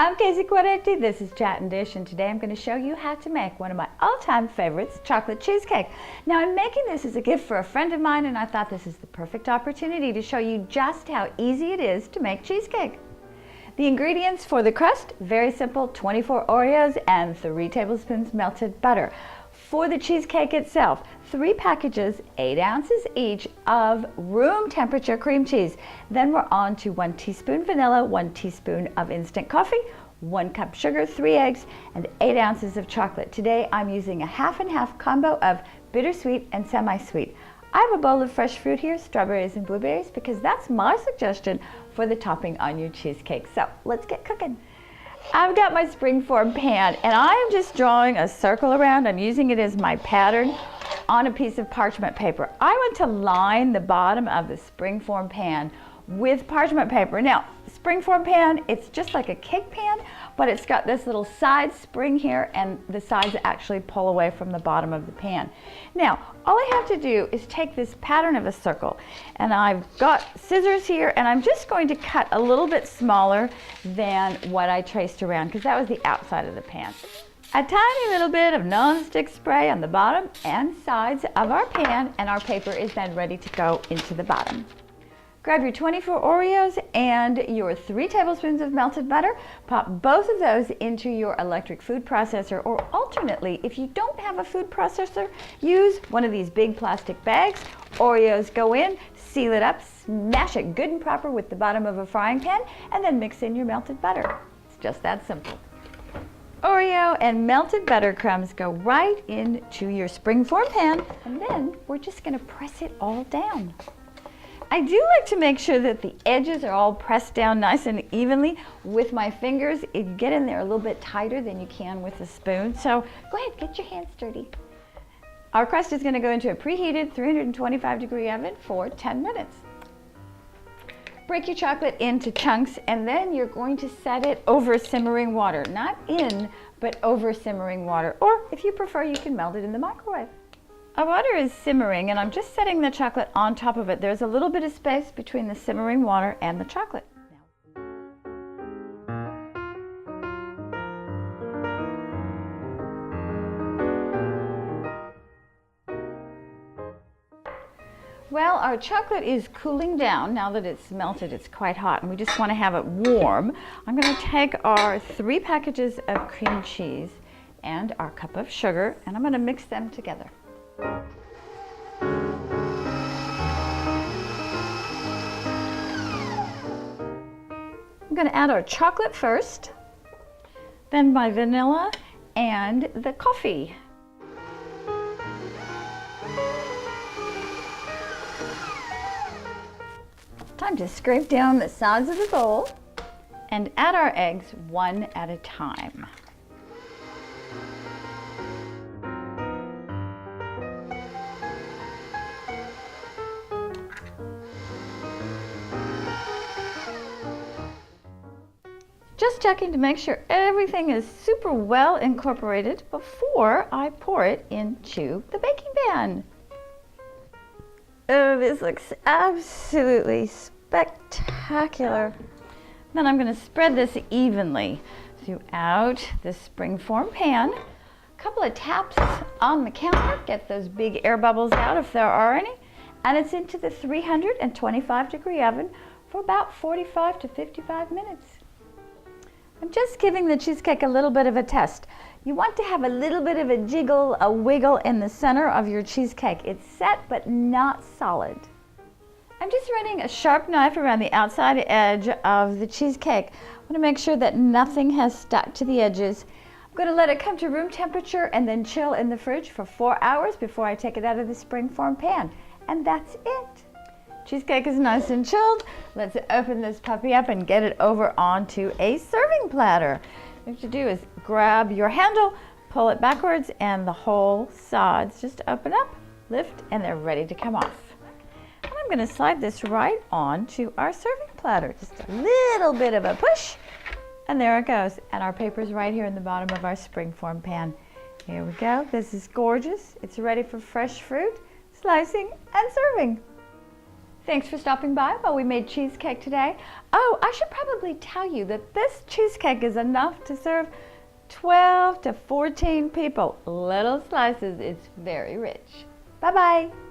I'm Casey Quaretti, this is Chat and Dish, and today I'm going to show you how to make one of my all-time favorites, chocolate cheesecake. Now I'm making this as a gift for a friend of mine, and I thought this is the perfect opportunity to show you just how easy it is to make cheesecake. The ingredients for the crust, very simple, 24 Oreos and 3 tablespoons melted butter. For the cheesecake itself, 3 packages, 8 ounces each of room temperature cream cheese. Then we're on to 1 teaspoon vanilla, 1 teaspoon of instant coffee, 1 cup sugar, 3 eggs, and 8 ounces of chocolate. Today I'm using a half and half combo of bittersweet and semi-sweet. I have a bowl of fresh fruit here, strawberries and blueberries, because that's my suggestion for the topping on your cheesecake. So let's get cooking. I've got my springform pan and I'm just drawing a circle around. I'm using it as my pattern on a piece of parchment paper. I want to line the bottom of the springform pan with parchment paper. Now, springform pan, it's just like a cake pan, but it's got this little side spring here and the sides actually pull away from the bottom of the pan. Now, all I have to do is take this pattern of a circle, and I've got scissors here, and I'm just going to cut a little bit smaller than what I traced around, because that was the outside of the pan. A tiny little bit of non-stick spray on the bottom and sides of our pan, and our paper is then ready to go into the bottom. Grab your 24 Oreos and your 3 tablespoons of melted butter. Pop both of those into your electric food processor, or alternately, if you don't have a food processor, use one of these big plastic bags. Oreos go in, seal it up, smash it good and proper with the bottom of a frying pan, and then mix in your melted butter. It's just that simple. Oreo and melted butter crumbs go right into your springform pan, and then we're just going to press it all down. I do like to make sure that the edges are all pressed down nice and evenly with my fingers. You get in there a little bit tighter than you can with a spoon, so go ahead, get your hands dirty. Our crust is going to go into a preheated 325-degree oven for 10 minutes. Break your chocolate into chunks, and then you're going to set it over simmering water. Not in, but over simmering water. Or if you prefer, you can melt it in the microwave. Our water is simmering, and I'm just setting the chocolate on top of it. There's a little bit of space between the simmering water and the chocolate. Well, our chocolate is cooling down now that it's melted. It's quite hot, and we just want to have it warm. I'm going to take our 3 packages of cream cheese and our cup of sugar, and I'm going to mix them together. I'm going to add our chocolate first, then my vanilla and the coffee. Time to scrape down the sides of the bowl and add our eggs one at a time. Just checking to make sure everything is super well incorporated before I pour it into the baking pan. Oh, this looks absolutely spectacular. Then I'm going to spread this evenly throughout the springform pan. A couple of taps on the counter, get those big air bubbles out if there are any, and it's into the 325-degree oven for about 45 to 55 minutes. I'm just giving the cheesecake a little bit of a test. You want to have a little bit of a jiggle, a wiggle in the center of your cheesecake. It's set but not solid. I'm just running a sharp knife around the outside edge of the cheesecake. I want to make sure that nothing has stuck to the edges. I'm going to let it come to room temperature and then chill in the fridge for 4 hours before I take it out of the springform pan. And that's it. Cheesecake is nice and chilled. Let's open this puppy up and get it over onto a serving platter. What you have to do is grab your handle, pull it backwards, and the whole sides just open up, lift, and they're ready to come off. And I'm going to slide this right onto our serving platter. Just a little bit of a push, and there it goes. And our paper's right here in the bottom of our springform pan. Here we go. This is gorgeous. It's ready for fresh fruit, slicing, and serving. Thanks for stopping by while we made cheesecake today. Oh, I should probably tell you that this cheesecake is enough to serve 12 to 14 people. Little slices, it's very rich. Bye-bye.